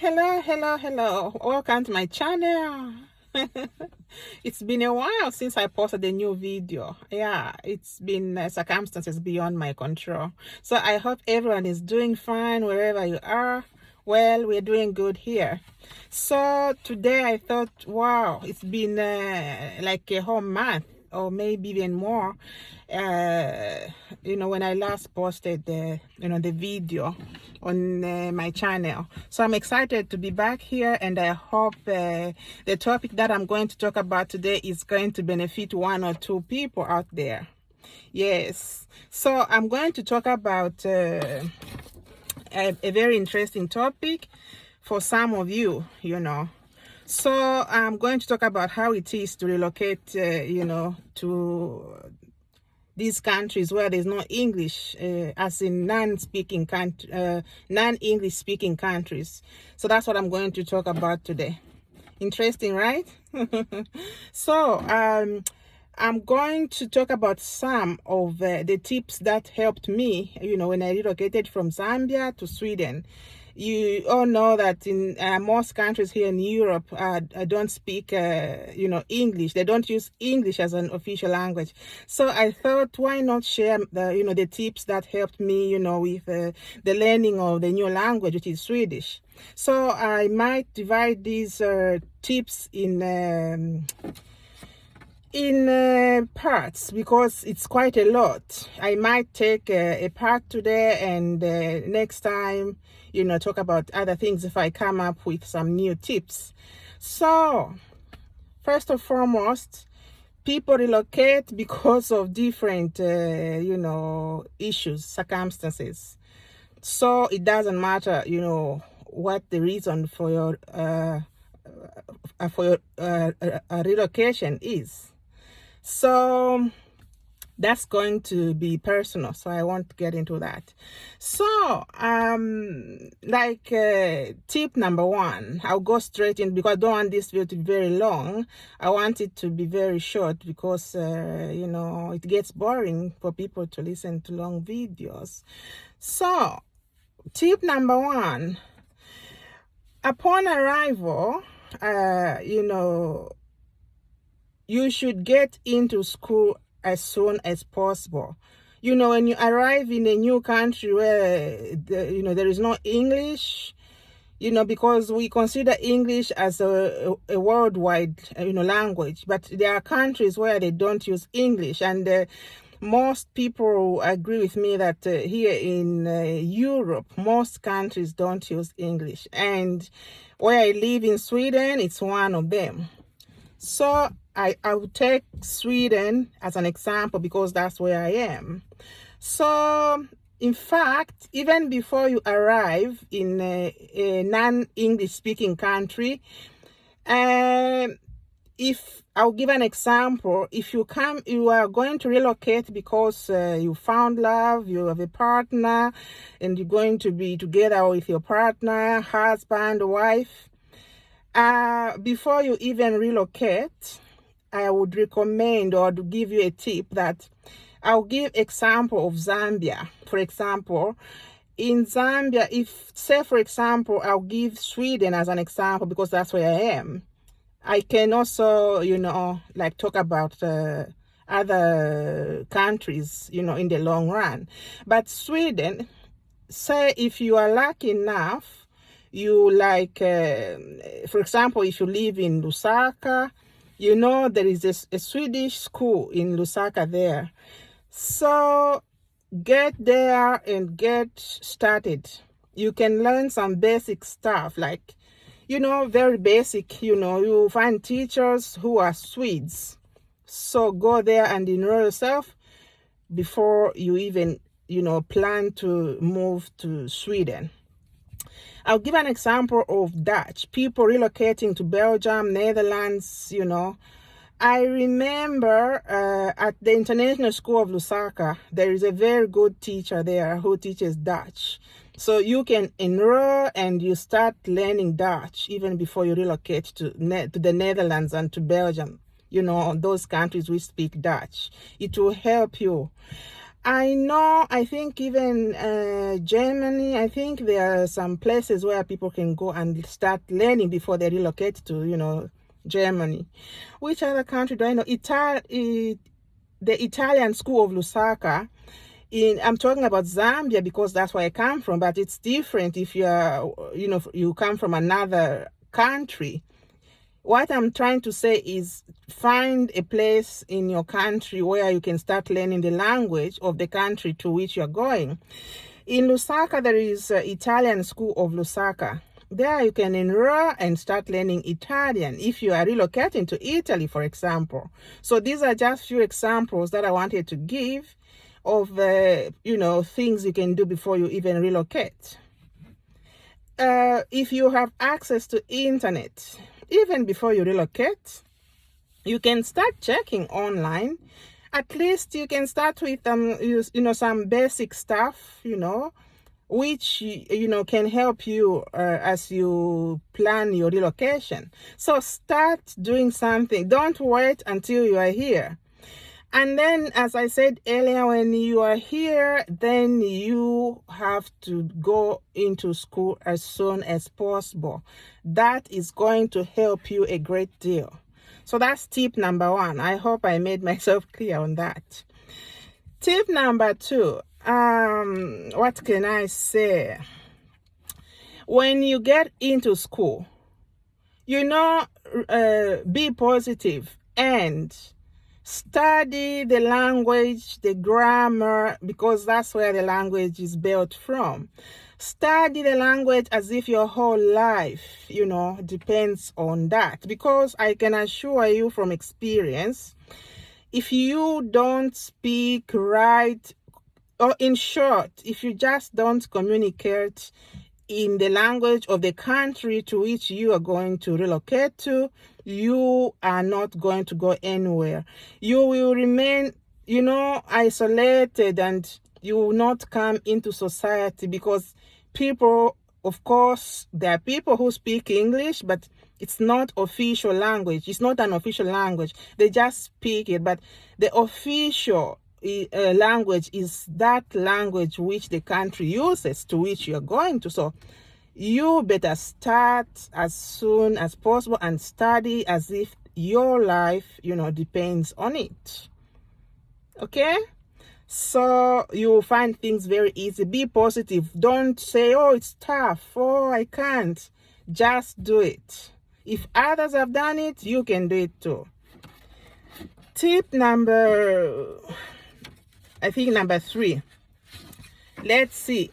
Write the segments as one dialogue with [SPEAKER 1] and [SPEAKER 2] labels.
[SPEAKER 1] Hello. Welcome to my channel. It's been a while since I posted a new video. Yeah, it's been circumstances beyond my control. So I hope everyone is doing fine wherever you are. Well, we're doing good here. So today I thought, wow, it's been like a whole month or maybe even more, when I last posted the video on my channel. So I'm excited to be back here, and I hope the topic that I'm going to talk about today is going to benefit one or two people out there. Yes, so I'm going to talk about a very interesting topic for some of you, So I'm going to talk about how it is to relocate, to these countries where there's no English, as in non-English speaking countries. So that's what I'm going to talk about today. Interesting, right? So I'm going to talk about some of the tips that helped me, when I relocated from Zambia to Sweden. You all know that in most countries here in Europe don't speak, English. They don't use English as an official language. So I thought, why not share the tips that helped me, with the learning of the new language, which is Swedish. So I might divide these tips in parts because it's quite a lot. I might take a part today and next time, talk about other things if I come up with some new tips. So, first and foremost, people relocate because of different, issues, circumstances. So it doesn't matter, what the reason for your relocation is. So that's going to be personal, so I won't get into that. So tip number one, I'll go straight in because I don't want this video to be very long. I want it to be very short because it gets boring for people to listen to long videos. So tip number one, upon arrival, you should get into school as soon as possible. When you arrive in a new country where there is no English, because we consider English as a worldwide language, but there are countries where they don't use English, and most people agree with me that here in Europe, most countries don't use English, and where I live in Sweden, it's one of them. So I would take Sweden as an example because that's where I am. So, in fact, even before you arrive in a non-English speaking country, if I'll give an example, if you are going to relocate because you found love, you have a partner, and you're going to be together with your partner, husband, wife, before you even relocate, I would recommend or to give you a tip that I'll give example of Zambia. For example, in Zambia, for example, I'll give Sweden as an example because that's where I am. I can also, talk about other countries, in the long run. But Sweden, say if you are lucky enough, for example, if you live in Lusaka, there is a Swedish school in Lusaka there. So get there and get started. You can learn some basic stuff like, very basic, you find teachers who are Swedes. So go there and enroll yourself before you even, plan to move to Sweden. I'll give an example of Dutch. People relocating to Belgium, Netherlands, I remember at the International School of Lusaka, there is a very good teacher there who teaches Dutch. So you can enroll and you start learning Dutch even before you relocate to the Netherlands and to Belgium. Those countries we speak Dutch. It will help you. I know, I think even Germany, I think there are some places where people can go and start learning before they relocate to, Germany. Which other country do I know? The Italian School of Lusaka. I'm talking about Zambia because that's where I come from, but it's different if you come from another country. What I'm trying to say is find a place in your country where you can start learning the language of the country to which you're going. In Lusaka, there is Italian School of Lusaka. There you can enroll and start learning Italian if you are relocating to Italy, for example. So these are just few examples that I wanted to give of, things you can do before you even relocate. If you have access to internet, even before you relocate, you can start checking online. At least you can start with some basic stuff, which can help you as you plan your relocation. So start doing something. Don't wait until you are here. And then, as I said earlier, when you are here, then you have to go into school as soon as possible. That is going to help you a great deal. So that's tip number 1. I hope I made myself clear on that. Tip number 2, what can I say? When you get into school, be positive and study the language, the grammar, because that's where the language is built from. Study the language as if your whole life, depends on that. Because I can assure you from experience, if you don't speak right, or in short, if you just don't communicate in the language of the country to which you are going to relocate to, you are not going to go anywhere. You will remain, isolated, and you will not come into society because people, of course, there are people who speak English, but it's not official language. It's not an official language. They just speak it, but the official language is that language which the country uses to which you're going to. So you better start as soon as possible and study as if your life, depends on it. Okay? So you'll find things very easy. Be positive. Don't say, oh, it's tough. Oh, I can't. Just do it. If others have done it, you can do it too. Tip number 3. Let's see.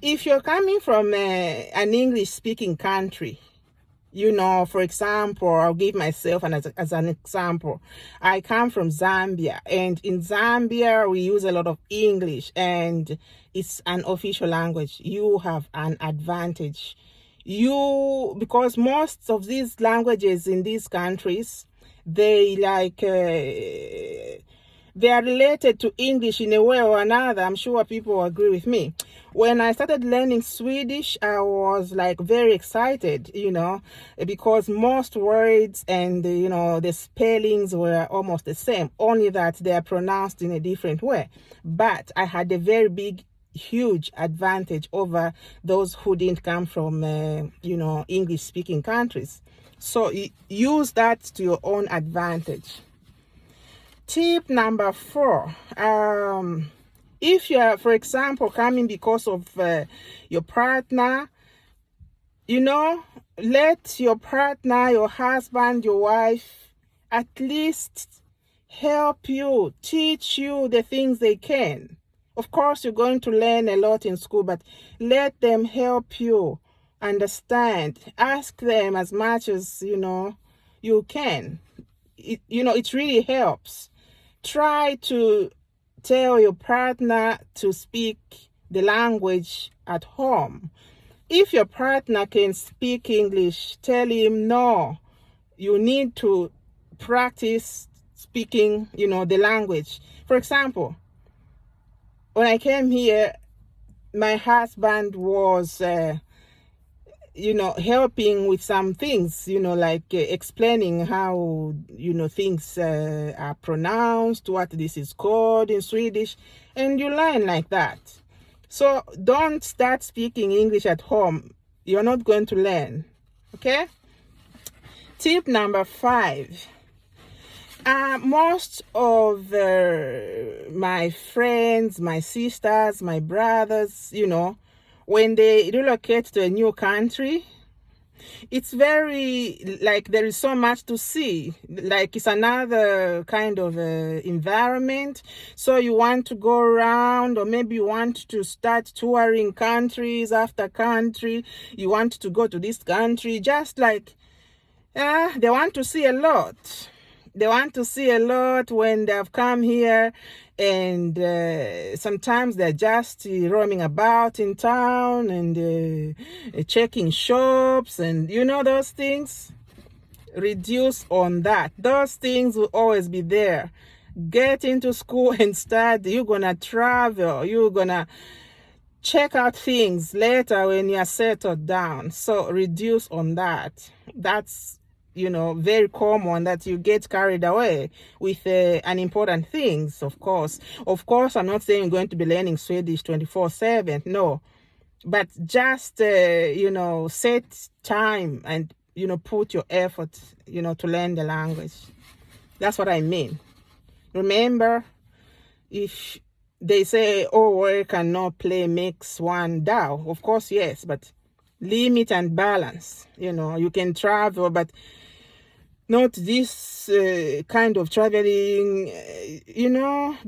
[SPEAKER 1] If you're coming from an English-speaking country, for example, I'll give myself as an example. I come from Zambia, and in Zambia, we use a lot of English, and it's an official language. You have an advantage. Because most of these languages in these countries, they are related to English in a way or another. I'm sure people will agree with me. When I started learning Swedish, I was very excited, because most words and, the spellings were almost the same, only that they are pronounced in a different way. But I had a very big, huge advantage over those who didn't come from, English-speaking countries. So use that to your own advantage. Tip number 4, if you are, for example, coming because of your partner, let your partner, your husband, your wife, at least help you, teach you the things they can. Of course, you're going to learn a lot in school, but let them help you understand. Ask them as much as, you can. It really helps. Try to tell your partner to speak the language at home. If your partner can speak English, tell him, no, you need to practice speaking, the language. For example, when I came here, my husband was helping with some things, like explaining how, things are pronounced, what this is called in Swedish, and you learn like that. So don't start speaking English at home. You're not going to learn. Okay? Tip number 5. Most of my friends, my sisters, my brothers, when they relocate to a new country, it's very, like, there is so much to see. Like, it's another kind of environment. So you want to go around, or maybe you want to start touring countries after country. You want to go to this country, just like, they want to see a lot. They want to see a lot when they have come here, and sometimes they're just roaming about in town and checking shops and those things. Reduce on that. Those things will always be there. Get into school and study. You're gonna travel. You're gonna check out things later when you're settled down. So reduce on that. That's very common, that you get carried away with unimportant things. Of course, I'm not saying you're going to be learning Swedish 24/7. No, but just set time and put your effort to learn the language. That's what I mean. Remember, if they say, work and not play makes one dull, of course, yes, but limit and balance. You can travel, but not this kind of traveling.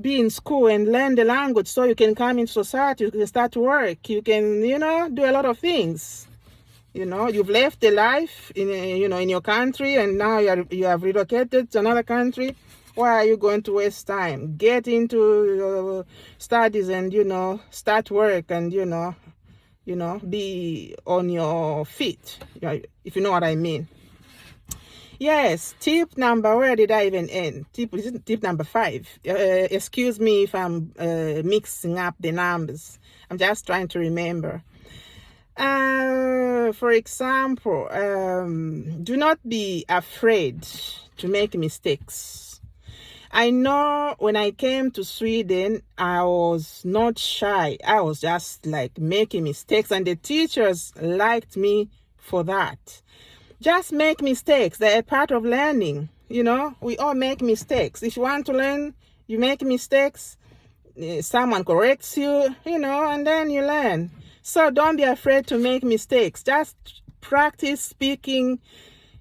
[SPEAKER 1] Be in school and learn the language so you can come in society, you can start work, you can do a lot of things. You've left the life in your country, and now you have relocated to another country. Why are you going to waste time? Get into your studies and start work and be on your feet, if you know what I mean. Yes, tip number, where did I even end? Tip number 5. Excuse me if I'm mixing up the numbers. I'm just trying to remember. For example, do not be afraid to make mistakes. I know when I came to Sweden, I was not shy. I was just like making mistakes, and the teachers liked me for that. Just make mistakes. They're a part of learning. We all make mistakes. If you want to learn, you make mistakes. Someone corrects you, and then you learn. So don't be afraid to make mistakes. Just practice speaking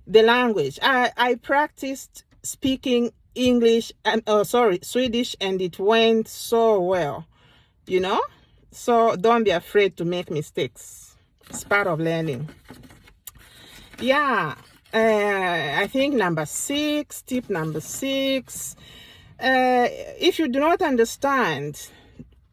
[SPEAKER 1] the language. I practiced speaking Swedish, and it went so well, So don't be afraid to make mistakes. It's part of learning. Yeah, I think tip number 6, if you do not understand,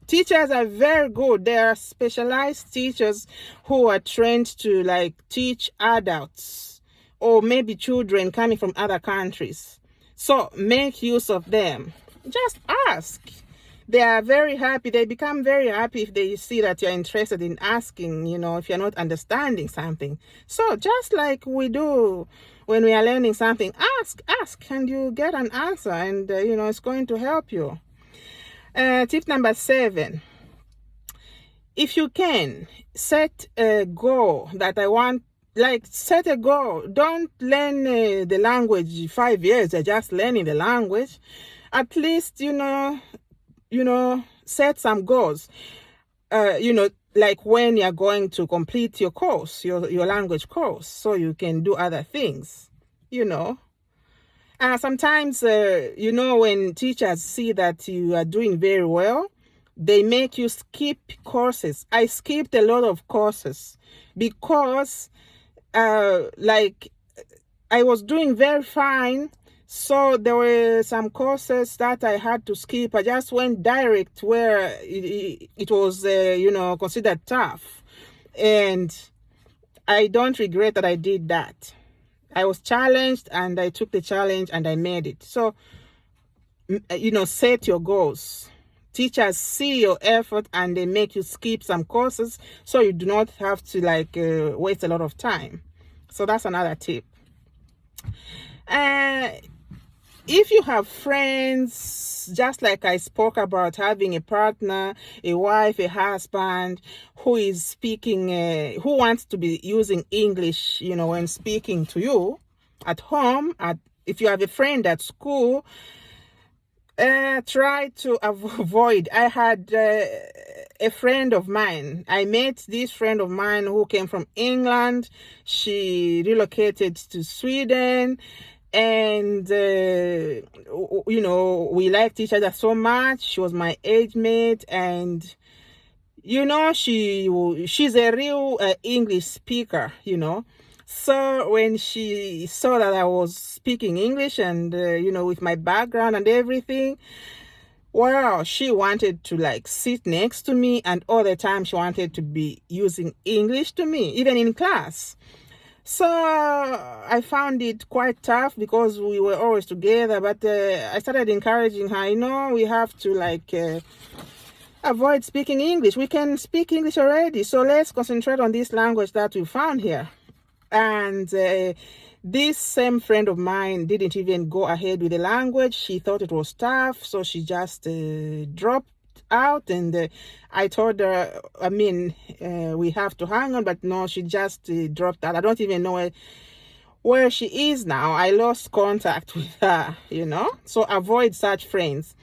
[SPEAKER 1] teachers are very good. There are specialized teachers who are trained to teach adults or maybe children coming from other countries. So make use of them. Just ask. They are very happy. They become very happy if they see that you're interested in asking, if you're not understanding something. So just like we do when we are learning something, ask, and you get an answer, and, it's going to help you. Tip number 7. If you can, set a goal that I want. Set a goal. Don't learn the language 5 years. You're just learning the language. At least, set some goals. Like when you're going to complete your course, your language course, so you can do other things, Sometimes, when teachers see that you are doing very well, they make you skip courses. I skipped a lot of courses because, I was doing very fine. So there were some courses that I had to skip. I just went direct where it was, considered tough. And I don't regret that I did that. I was challenged, and I took the challenge, and I made it. So, set your goals. teachers see your effort and they make you skip some courses so you do not have to like waste a lot of time. So that's another tip. If you have friends, just like I spoke about, having a partner, a wife, a husband who is speaking, who wants to be using English, when speaking to you at home, if you have a friend at school, try to avoid. I had a friend of mine. I met this friend of mine who came from England. She relocated to Sweden. And we liked each other so much. She was my age mate, and she's a real English speaker. So when she saw that I was speaking English and with my background and everything, wow, she wanted to like sit next to me, and all the time she wanted to be using English to me, even in class. So I found it quite tough because we were always together, but I started encouraging her, we have to like avoid speaking English. We can speak English already, so let's concentrate on this language that we found here. And this same friend of mine didn't even go ahead with the language. She thought it was tough, so she just dropped out, and I told her, we have to hang on, but no, she just dropped out. I don't even know where she is now. I lost contact with her, so avoid such friends.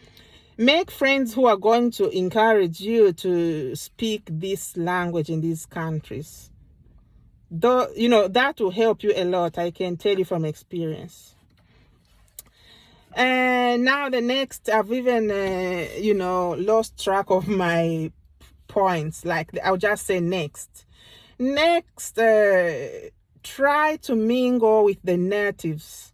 [SPEAKER 1] Make friends who are going to encourage you to speak this language in these countries. Though, that will help you a lot, I can tell you from experience. And now the next, I've even, lost track of my points. Like, I'll just say next. Next, try to mingle with the natives,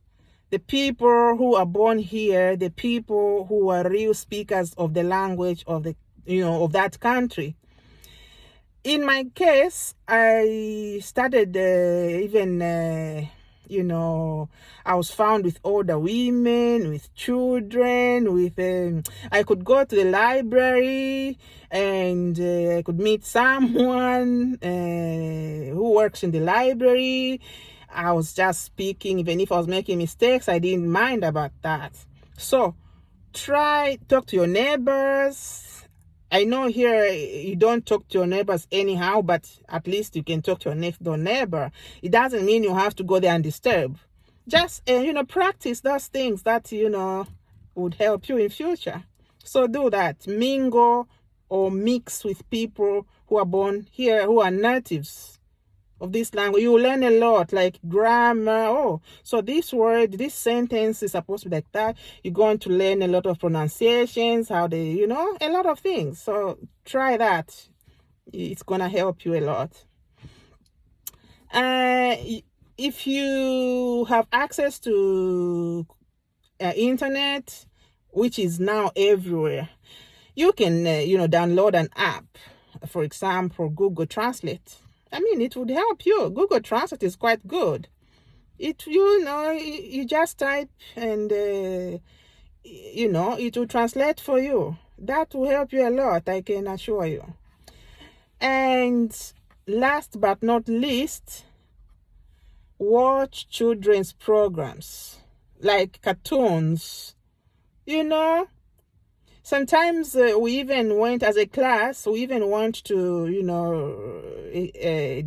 [SPEAKER 1] the people who are born here, the people who are real speakers of the language of of that country. In my case, I started I was found with older women, with children, I could go to the library and I could meet someone who works in the library. I was just speaking. Even if I was making mistakes, I didn't mind about that. So talk to your neighbors. I know here you don't talk to your neighbors anyhow, but at least you can talk to your next door neighbor. It doesn't mean you have to go there and disturb. Just, practice those things that, would help you in future. So do that. Mingle or mix with people who are born here, who are natives of this language. You will learn a lot, like grammar. Oh, so this sentence is supposed to be like that. You're going to learn a lot of pronunciations, how they, a lot of things. So try that. It's going to help you a lot. If you have access to internet, which is now everywhere, you can, download an app. For example, Google Translate. It would help you. Google Translate is quite good. You just type and, it will translate for you. That will help you a lot, I can assure you. And last but not least, watch children's programs, like cartoons. Sometimes we even went as a class, we even went to,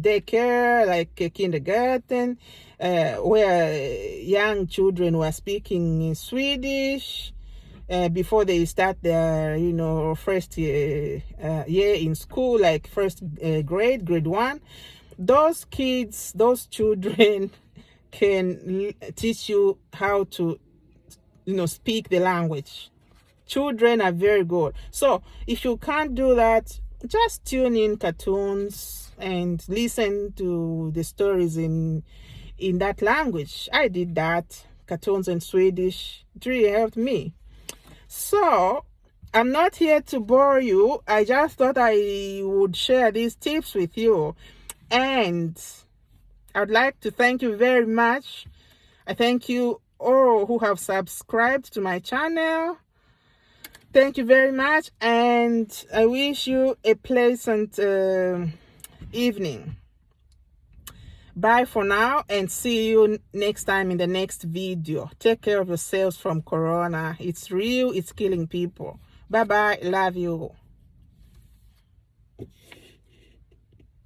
[SPEAKER 1] daycare, like a kindergarten, where young children were speaking Swedish before they start their, first year in school, like first grade 1. Those kids, those children can teach you how to, speak the language. Children are very good. So if you can't do that, just tune in cartoons and listen to the stories in that language. I did that, cartoons in Swedish. It really helped me. So I'm not here to bore you. I just thought I would share these tips with you. And I'd like to thank you very much. I thank you all who have subscribed to my channel. Thank you very much, and I wish you a pleasant evening. Bye for now, and see you next time in the next video. Take care of yourselves from corona. It's real, it's killing people. Bye bye, love you.